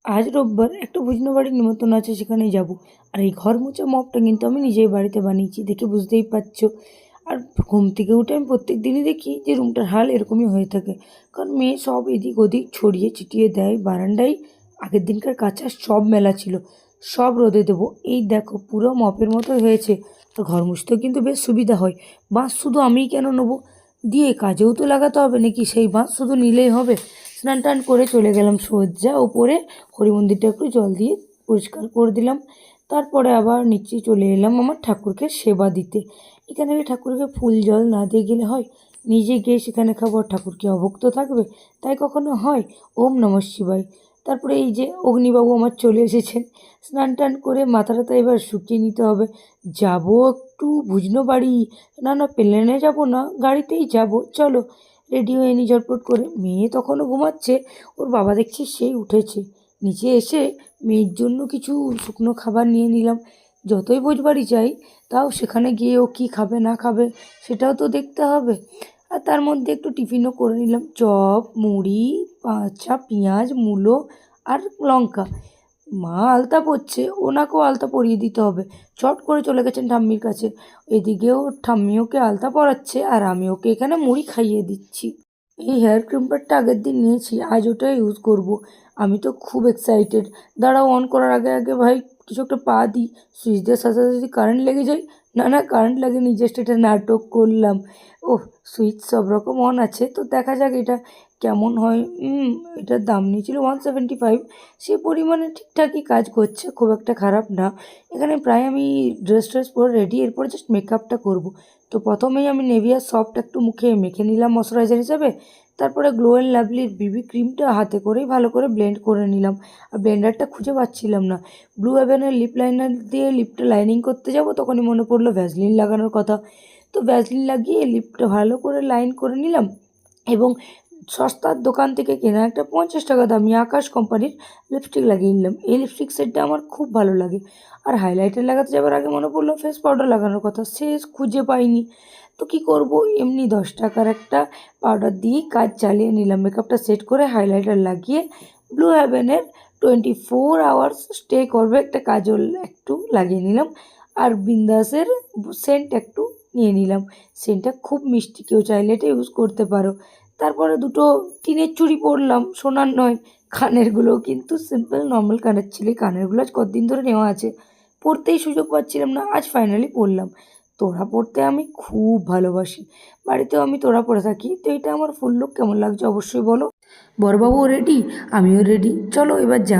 আজ রোববার একটা ভুজনো বাড়ির নিমন্ত্রণ আছে, সেখানেই যাব। আর এই ঘর মোছা মপটা কিন্তু আমি নিজেই বাড়িতে বানিয়েছি, দেখে বুঝতেই পারছো। আর ঘুম থেকে উঠে আমি প্রত্যেক দিনই দেখি যে রুমটার হাল এরকমই হয়ে থাকে, কারণ মেয়ে সব এদিক ওদিক ছড়িয়ে ছিটিয়ে দেয়। বারান্দায় আগের দিনকার কাঁচা সব মেলা ছিল, সব রোদে দেবো। এই দেখো পুরো মপের মতো হয়েছে। তো ঘর মুছতেও কিন্তু বেশ সুবিধা হয়। বাঁশ শুধু আমিই কেন নেবো, দিয়ে কাজেও তো লাগাতে হবে নাকি, সেই বাঁশ শুধু নিলেই হবে? স্নান টান করে চলে গেলাম সোজা ওপরে, হরি মন্দিরটা একটু জল দিয়ে পরিষ্কার করে দিলাম। তারপরে আবার নিচে চলে এলাম আমার ঠাকুরকে সেবা দিতে। এখানে ঠাকুরকে ফুল জল না দিয়ে গেলে হয়? নিজে গিয়ে সেখানে খাবো, আর ঠাকুর কি অভুক্ত থাকবে? তাই কখনো হয়? ওম নমঃ শিবায়। তারপরে এই যে অগ্নিবাবু আমার চলে এসেছেন, স্নান টান করে মাথা টাথা এবার শুকিয়ে নিতে হবে। যাব একটু ভুজনো বাড়ি। না না, প্লেনে যাব না, গাড়িতেই যাব, চলো। রেডি হয়ে নি ঝটপট করে। মেয়ে তখনও ঘুমাচ্ছে, ওর বাবা দেখছি সেই উঠেছে। নিচে এসে মেয়ের জন্য কিছু শুকনো খাবার নিয়ে নিলাম। যতই ভোজবাড়ি যাই, তাও সেখানে গিয়ে ও কী খাবে না খাবে সেটাও তো দেখতে হবে। আর তার মধ্যে একটু টিফিনও করে নিলাম, চপ মুড়ি, আচ্ছা পেঁয়াজ মূলো আর লঙ্কা। মা আলতা পরছে, ওনাকেও আলতা পরিয়ে দিতে হবে। চট করে চলে গেছেন ঠাম্মির কাছে। এদিকেও ঠাম্মি ওকে আলতা পরাচ্ছে, আর আমি ওকে এখানে মুড়ি খাইয়ে দিচ্ছি। এই হেয়ার ক্রিমটা আগের দিন নিয়েছি, আজ ওটা ইউজ করব। আমি তো খুব এক্সাইটেড। দাঁড়াও, অন করার আগে আগে ভাই কিছু একটা পা দিই। সুইচ দেওয়ার সাথে সাথে যদি কারেন্ট লেগে যায়। না না, কারেন্ট লাগেনি, জাস্ট এটা নাটক করলাম। ওহ, সুইচ সব রকম অন আছে, তো দেখা যাক এটা কেমন হয়। এটার দাম নিয়েছিল 175। সে পরিমাণে ঠিকঠাকই কাজ করছে, খুব একটা খারাপ না। এখানে প্রায় আমি ড্রেস ট্রেস পরে রেডি, এরপরে জাস্ট মেকআপটা করব। তো প্রথমেই আমি নেভিয়া সফট একটু মুখে মেখে নিলাম ময়শ্চারাইজার হিসাবে। তারপরে গ্লো অ্যান্ড লাভলির বিবি ক্রিমটা হাতে করেই ভালো করে ব্লেন্ড করে নিলাম। আর ব্লেন্ডারটা খুঁজে পাচ্ছিলাম না। ব্লু হেভেনের লিপ লাইনার দিয়ে লিপটা লাইনিং করতে যাব, তখনই মনে পড়লো ভ্যাসলিন লাগানোর কথা। তো ভ্যাসলিন লাগিয়ে লিপটা ভালো করে লাইন করে নিলাম। এবং সস্তার দোকান থেকে কেনা একটা 50 টাকা দামি আকাশ কোম্পানির লিপস্টিক লাগিয়ে নিলাম। এই লিপস্টিক সেটটা আমার খুব ভালো লাগে। আর হাইলাইটার লাগাতে যাবার আগে মনে পড়লো ফেস পাউডার লাগানোর কথা, সে খুঁজে পাইনি। তো কী করব, এমনি 10 টাকার একটা পাউডার দিয়েই কাজ চালিয়ে নিলাম। মেকআপটা সেট করে হাইলাইটার লাগিয়ে ব্লু হেভেনের 24 আওয়ার্স স্টে করবে একটা কাজল একটু লাগিয়ে নিলাম। আর বিন্দাসের সেন্ট একটু নিয়ে নিলাম। সেন্টটা খুব মিষ্টি, কেউ চাইলে এটা ইউজ করতে পারো। তারপরে দুটো টিনের চুড়ি পরলাম, সোনার নয়। কানেরগুলোও কিন্তু সিম্পল নর্মাল কানের ছিল। কানেরগুলো আজ কতদিন ধরে নেওয়া আছে, পরতেই সুযোগ পাচ্ছিলাম না, আজ ফাইনালি পরলাম। তোড়া পরতে আমি খুব ভালোবাসি, বাড়িতেও আমি তোড়া পরে থাকি। তো এটা আমার ফুল লুক কেমন লাগছে অবশ্যই বলো। বড়বাবুও রেডি, আমিও রেডি, চলো এবার যা।